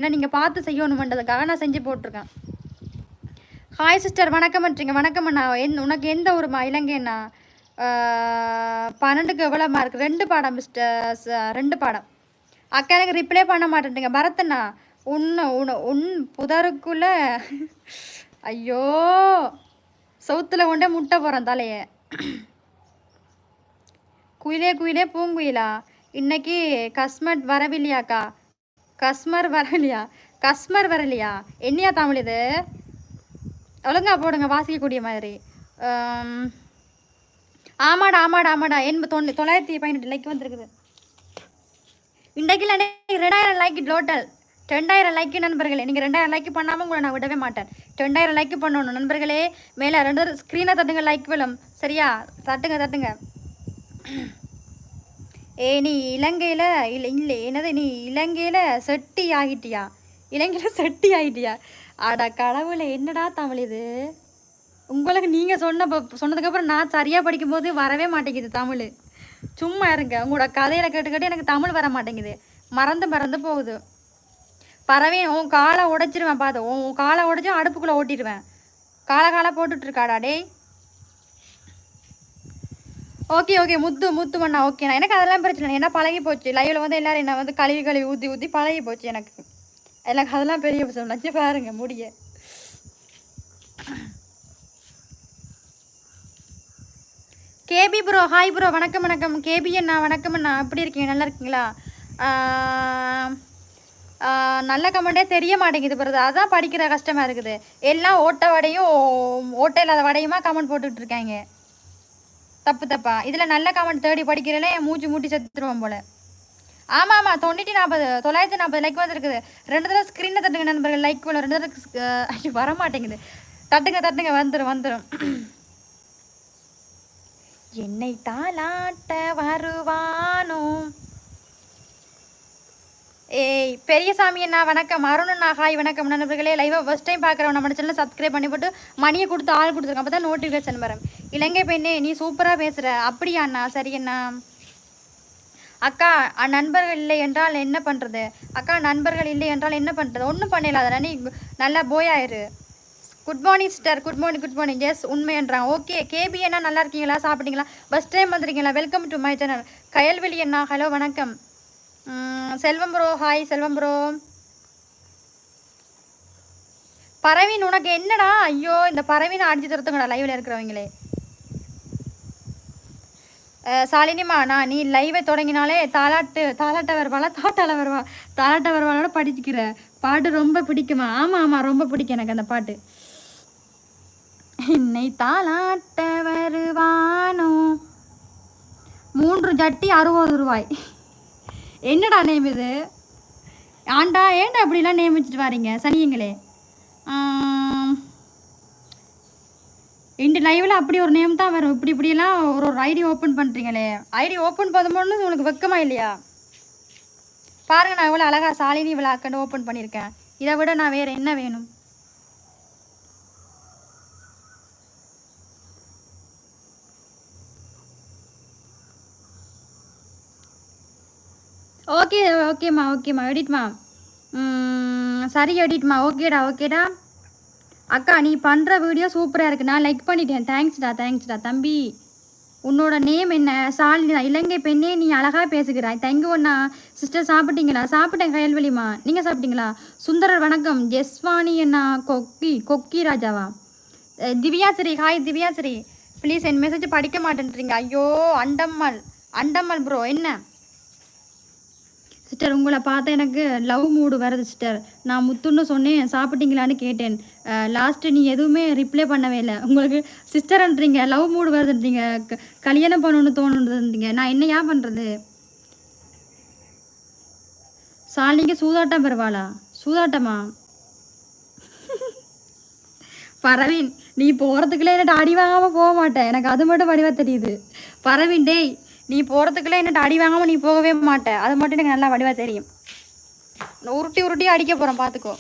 ஏன்னா நீங்கள் பார்த்து செய்யணுமன்றதுக்காக நான் செஞ்சு போட்டிருக்கேன். ஹாய் சிஸ்டர், வணக்கம் பண்ணுறீங்க. வணக்கம் அண்ணா. உனக்கு எந்த ஊருமா? இலங்கைண்ணா. 12க்கு எவ்வளோ மார்க்? 2 பாடம் மிஸ்டர், 2 பாடம். அக்கா எனக்கு ரிப்ளை பண்ண மாட்டேன்றீங்க. பரத்தண்ணா, உன் புதருக்குள்ள ஐயோ சவுத்தில் கொண்டே முட்டை போகிறேன் தலையை. குயிலே குயிலே பூங்குயிலா, இன்னைக்கு கஸ்மட் வரவில்லையாக்கா? கஸ்மர் வரலையா? என்னையா தமிழ் இது? ஒழுங்கா போடுங்க, வாசிக்கக்கூடிய மாதிரி. ஆமாடா 918 லைக் வந்துருக்குது. இன்றைக்கு 2000 லைக் டோட்டல். 2000 லைக் நண்பர்களே. நீங்கள் 2000 லைக் பண்ணாமல் உங்களை நான் விடவே மாட்டேன். 2000 லைக் பண்ணணும் நண்பர்களே. மேலே 2 ஸ்க்ரீனை தட்டுங்க, லைக் விழும். சரியா? தட்டுங்க. நீ இலங்கையில் இல்லை என்னது, நீ இலங்கையில் செட்டி ஆகிட்டியா? அடா கடவுளை, என்னடா தமிழ் இது? உங்களுக்கு நீங்கள் சொன்னதுக்கப்புறம் நான் சரியாக படிக்கும்போது வரவே மாட்டேங்குது தமிழ். சும்மா இருங்க, உங்களோட கதையில் கேட்டு எனக்கு தமிழ் வர மாட்டேங்குது. மறந்து போகுது. பறவை உன் காலை உடைச்சிருவேன் பார்த்து. உன் காலை உடைச்சும் அடுப்புக்குள்ளே ஓட்டிடுவேன். காலை போட்டுட்ருக்காடா டேய். ஓகே முத்து மண்ணா. ஓகேண்ணா, எனக்கு அதெல்லாம் பிரச்சனை இல்லை. என்ன பழகி போச்சு. லைவில் வந்து எல்லோரும் என்ன வந்து கழுவி ஊற்றி பழகி போச்சு எனக்கு அதெல்லாம் பெரிய விஷயம். லட்சம் பாருங்க முடிய. KP bro, hi bro. வணக்கம் கேபி அண்ணா. வணக்கம் அண்ணா, எப்படி இருக்கீங்க? நல்லா இருக்கீங்களா? நல்ல கமெண்டே தெரிய மாட்டேங்குது பிறகு. அதான் படிக்கிற கஷ்டமாக இருக்குது. எல்லாம் ஓட்டை இல்லாத வடையுமா கமெண்ட் போட்டுக்கிட்டு இருக்காங்க. தப்பா இதில் நல்ல கமெண்ட் தேடி படிக்கிறேன்னா என் மூச்சு மூட்டி செத்துருவோம் போல். ஆமாம் 940 லைக் வந்துருக்குது. 2 தடவை ஸ்க்ரீனில் தட்டுங்க நண்பர்கள், லைக் போல 2 தடவை வர மாட்டேங்குது. தட்டுங்க, வந்துடும். என்னை தாளாட்ட வருவானோ. பெரியசாமி அண்ணா வணக்கம். அருண் அண்ணா ஹாய். வணக்கம் நண்பர்களே. லைவாக ஃபஸ்ட் டைம் பார்க்குறவங்க நம்ம சேனலை சப்ஸ்கிரைப் பண்ணி போட்டு மணியை கொடுத்து ஆள் கொடுத்துருக்கோம். அப்போ தான் நோட்டிஃபிகேஷன் வரும். இலங்கை பெண்ணே, நீ சூப்பராக பேசுகிற. அப்படியா அண்ணா? சரி அண்ணா. அக்கா நண்பர்கள் இல்லை என்றால் என்ன பண்ணுறது? ஒன்றும் பண்ணலாத. நீ நல்லா போயாயிரு. Good morning sister. Good morning. Yes உண்மைன்றாங்க. ஓகே கேபி அண்ணா, நல்லா இருக்கீங்களா? சாப்பிட்டீங்களா? ஃபஸ்ட் டைம் வந்துருக்கீங்களா? Welcome to my channel. Kayalveli அண்ணா ஹலோ வணக்கம். Selvam bro hi. Selvam bro. பறவின் உனக்கு என்னடா? ஐயோ, இந்த பறவினை அடிச்சு தரத்துங்கடா லைவில் இருக்கிறவங்களே. சாலினிமா, நீ லைவை தொடங்கினாலே தாலாட்ட வருவாளோட படிச்சுக்கிற பாட்டு ரொம்ப பிடிக்குமா? ஆமாம் ரொம்ப பிடிக்கும் எனக்கு அந்த பாட்டு. என்னை தாலாட்ட வருவானோ. 3 ஜட்டி 60 ரூபாய். என்னடா நேம் இது? ஆண்டா ஏன்டா அப்படிலாம் நேம் வச்சுட்டு வாரீங்க சனிங்களே. இந்த லைவில் அப்படி ஒரு நேம் தான் வரும். இப்படிலாம் ஒரு ஐடி ஓப்பன் பண்ணுறீங்களே. ஐடி ஓப்பன் பண்ணும்போது உங்களுக்கு வெக்கமா இல்லையா? பாருங்கள், நான் இவ்வளோ அழகாக சாலினி இவ்வளோ அக்கௌண்ட் ஓப்பன் பண்ணியிருக்கேன். இதை விட நான் வேறு என்ன வேணும்? ஓகேம்மா எடிட்மா. சரி எடிட்மா. ஓகேடா. அக்கா நீ பண்ணுற வீடியோ சூப்பராக இருக்குது. நான் லைக் பண்ணிட்டேன். தேங்க்ஸ்டா தம்பி. உன்னோட நேம் என்ன? சாலினி தான். இலங்கை பெண்ணே, நீ அழகாக பேசுகிறாய். தேங்க்யூ அண்ணா. சிஸ்டர் சாப்பிட்டீங்களா? சாப்பிட்டேன் கயல்வெளிமா. நீங்கள் சாப்பிட்டீங்களா? சுந்தரர் வணக்கம். ஜெஸ்வானி அண்ணா. கொக்கி ராஜாவா? Divyasri hi. Divyasri please N message படிக்க மாட்டேன்றீங்க. ஐயோ அண்டம்மல் ப்ரோ. என்ன சிஸ்டர், உங்களை பார்த்தா எனக்கு லவ் மூடு வருது சிஸ்டர். நான் முத்துன்னு சொன்னேன், சாப்பிட்டீங்களான்னு கேட்டேன். லாஸ்ட்டு நீ எதுவுமே ரிப்ளை பண்ணவே இல்லை. உங்களுக்கு சிஸ்டர்ன்றீங்க, லவ் மூடு வருதுன்றீங்க, கல்யாணம் பண்ணணுன்னு தோணுன்றீங்க. நான் என்னையா பண்ணுறது? சாலினிக்கு சூதாட்டம் பெறுவாளா? சூதாட்டமா? பரவீன், நீ போகிறதுக்குள்ளே என்ன அடி வாங்காமல் போக மாட்டேன். எனக்கு அது மட்டும் வடிவாக தெரியுது. பரவீன் டேய், நீ போகிறதுக்குள்ளே என்ன அடி வாங்காமல் நீ போகவே மாட்டேன். அது மட்டும் எனக்கு நல்லா வடிவாக தெரியும். உருட்டி அடிக்க போகிறேன் பார்த்துக்கோ.